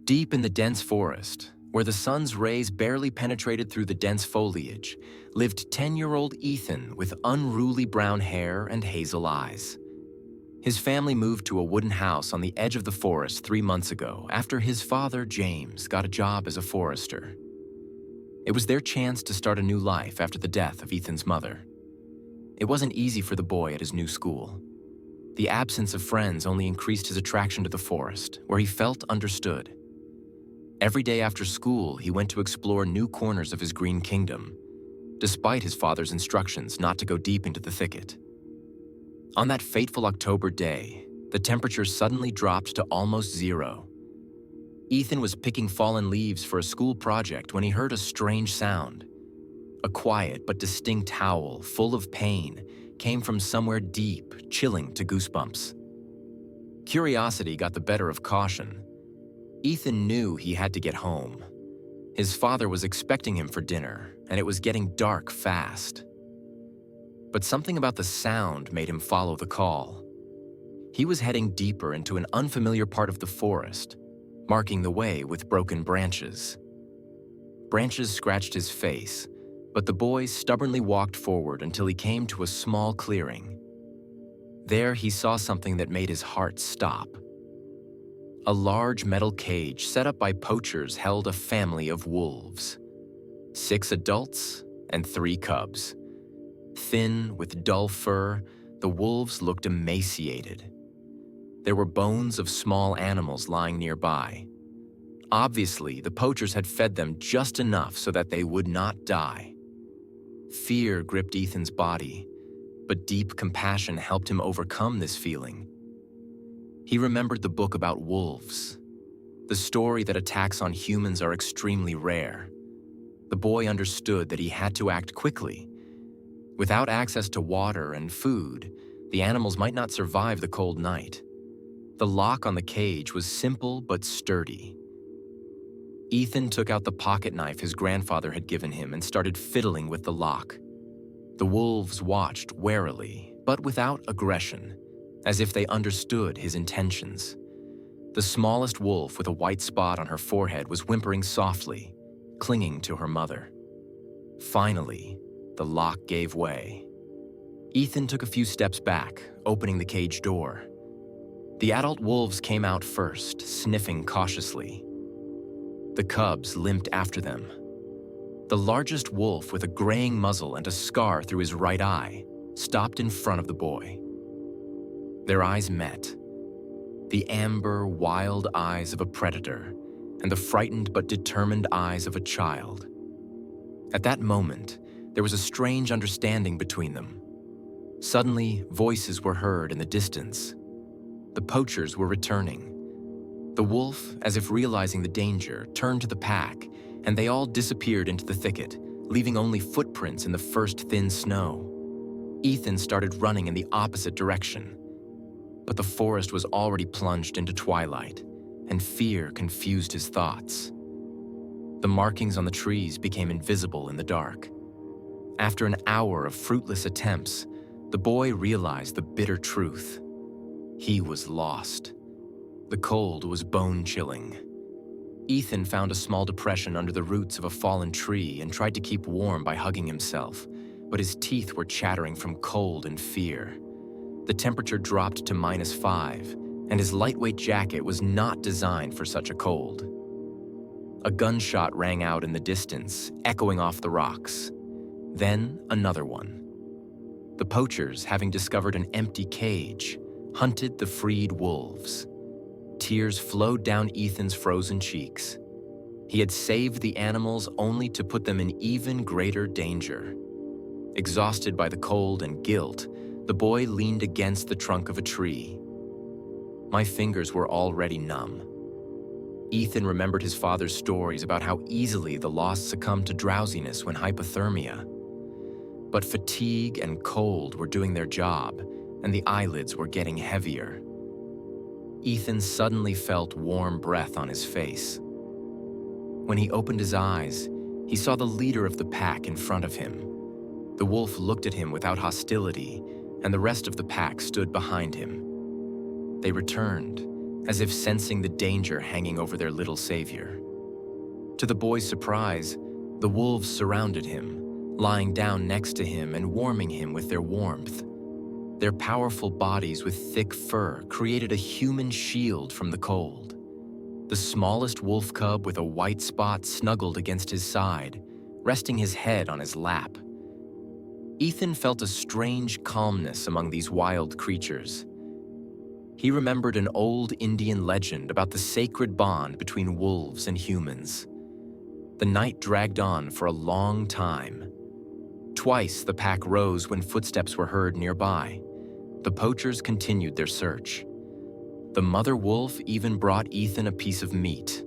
Deep in the dense forest, where the sun's rays barely penetrated through the dense foliage, lived 10-year-old Ethan with unruly brown hair and hazel eyes. His family moved to a wooden house on the edge of the forest 3 months ago after his father, James, got a job as a forester. It was their chance to start a new life after the death of Ethan's mother. It wasn't easy for the boy at his new school. The absence of friends only increased his attraction to the forest, where he felt understood. Every day after school, he went to explore new corners of his green kingdom, despite his father's instructions not to go deep into the thicket. On that fateful October day, the temperature suddenly dropped to almost zero. Ethan was picking fallen leaves for a school project when he heard a strange sound. A quiet but distinct howl, full of pain, came from somewhere deep, chilling to goosebumps. Curiosity got the better of caution. Ethan knew he had to get home. His father was expecting him for dinner, and it was getting dark fast. But something about the sound made him follow the call. He was heading deeper into an unfamiliar part of the forest, marking the way with broken branches. Branches scratched his face, but the boy stubbornly walked forward until he came to a small clearing. There he saw something that made his heart stop. A large metal cage set up by poachers held a family of wolves. 6 adults and 3 cubs. Thin, with dull fur, the wolves looked emaciated. There were bones of small animals lying nearby. Obviously, the poachers had fed them just enough so that they would not die. Fear gripped Ethan's body, but deep compassion helped him overcome this feeling. He remembered the book about wolves. The story that attacks on humans are extremely rare. The boy understood that he had to act quickly. Without access to water and food, the animals might not survive the cold night. The lock on the cage was simple but sturdy. Ethan took out the pocket knife his grandfather had given him and started fiddling with the lock. The wolves watched warily, but without aggression, as if they understood his intentions. The smallest wolf with a white spot on her forehead was whimpering softly, clinging to her mother. Finally, the lock gave way. Ethan took a few steps back, opening the cage door. The adult wolves came out first, sniffing cautiously. The cubs limped after them. The largest wolf, with a graying muzzle and a scar through his right eye, stopped in front of the boy. Their eyes met. The amber, wild eyes of a predator and the frightened but determined eyes of a child. At that moment, there was a strange understanding between them. Suddenly, voices were heard in the distance. The poachers were returning. The wolf, as if realizing the danger, turned to the pack, and they all disappeared into the thicket, leaving only footprints in the first thin snow. Ethan started running in the opposite direction. But the forest was already plunged into twilight, and fear confused his thoughts. The markings on the trees became invisible in the dark. After an hour of fruitless attempts, the boy realized the bitter truth. He was lost. The cold was bone-chilling. Ethan found a small depression under the roots of a fallen tree and tried to keep warm by hugging himself, but his teeth were chattering from cold and fear. The temperature dropped to -5, and his lightweight jacket was not designed for such a cold. A gunshot rang out in the distance, echoing off the rocks. Then another one. The poachers, having discovered an empty cage, hunted the freed wolves. Tears flowed down Ethan's frozen cheeks. He had saved the animals only to put them in even greater danger. Exhausted by the cold and guilt, the boy leaned against the trunk of a tree. My fingers were already numb. Ethan remembered his father's stories about how easily the lost succumbed to drowsiness when hypothermia. But fatigue and cold were doing their job, and the eyelids were getting heavier. Ethan suddenly felt warm breath on his face. When he opened his eyes, he saw the leader of the pack in front of him. The wolf looked at him without hostility, and the rest of the pack stood behind him. They returned, as if sensing the danger hanging over their little savior. To the boy's surprise, the wolves surrounded him, lying down next to him and warming him with their warmth. Their powerful bodies with thick fur created a human shield from the cold. The smallest wolf cub with a white spot snuggled against his side, resting his head on his lap. Ethan felt a strange calmness among these wild creatures. He remembered an old Indian legend about the sacred bond between wolves and humans. The night dragged on for a long time. Twice the pack rose when footsteps were heard nearby. The poachers continued their search. The mother wolf even brought Ethan a piece of meat,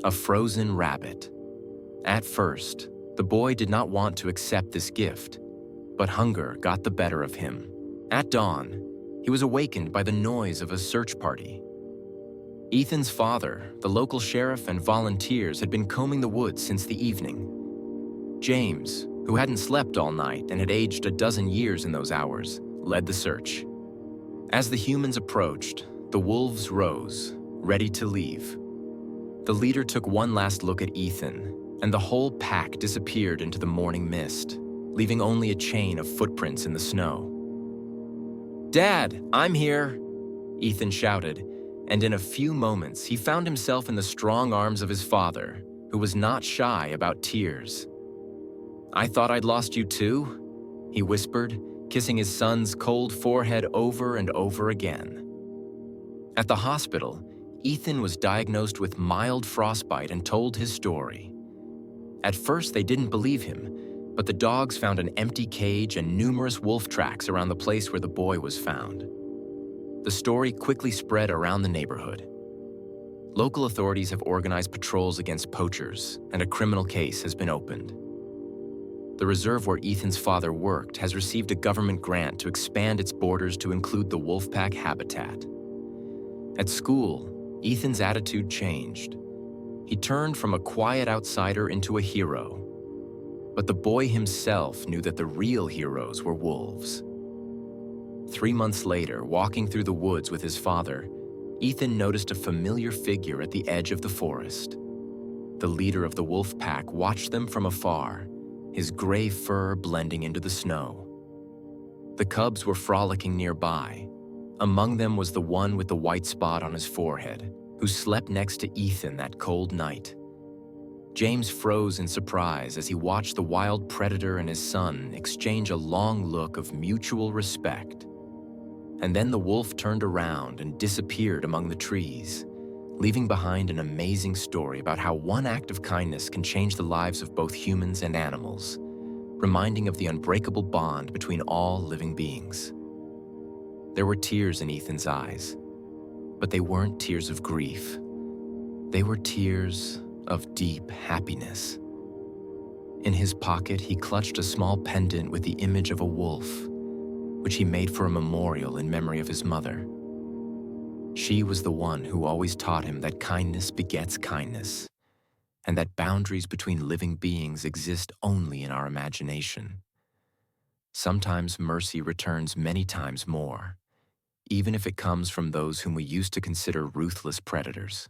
a frozen rabbit. At first, the boy did not want to accept this gift, but hunger got the better of him. At dawn, he was awakened by the noise of a search party. Ethan's father, the local sheriff, and volunteers had been combing the woods since the evening. James, who hadn't slept all night and had aged a dozen years in those hours, led the search. As the humans approached, the wolves rose, ready to leave. The leader took one last look at Ethan, and the whole pack disappeared into the morning mist, leaving only a chain of footprints in the snow. "Dad, I'm here!" Ethan shouted, and in a few moments he found himself in the strong arms of his father, who was not shy about tears. "I thought I'd lost you too," he whispered, kissing his son's cold forehead over and over again. At the hospital, Ethan was diagnosed with mild frostbite and told his story. At first, they didn't believe him, but the dogs found an empty cage and numerous wolf tracks around the place where the boy was found. The story quickly spread around the neighborhood. Local authorities have organized patrols against poachers, and a criminal case has been opened. The reserve where Ethan's father worked has received a government grant to expand its borders to include the wolfpack habitat. At school, Ethan's attitude changed. He turned from a quiet outsider into a hero. But the boy himself knew that the real heroes were wolves. 3 months later, walking through the woods with his father, Ethan noticed a familiar figure at the edge of the forest. The leader of the wolf pack watched them from afar, his gray fur blending into the snow. The cubs were frolicking nearby. Among them was the one with the white spot on his forehead, who slept next to Ethan that cold night. James froze in surprise as he watched the wild predator and his son exchange a long look of mutual respect. And then the wolf turned around and disappeared among the trees, leaving behind an amazing story about how one act of kindness can change the lives of both humans and animals, reminding of the unbreakable bond between all living beings. There were tears in Ethan's eyes, but they weren't tears of grief. They were tears of deep happiness. In his pocket, he clutched a small pendant with the image of a wolf, which he made for a memorial in memory of his mother. She was the one who always taught him that kindness begets kindness, and that boundaries between living beings exist only in our imagination. Sometimes mercy returns many times more, even if it comes from those whom we used to consider ruthless predators.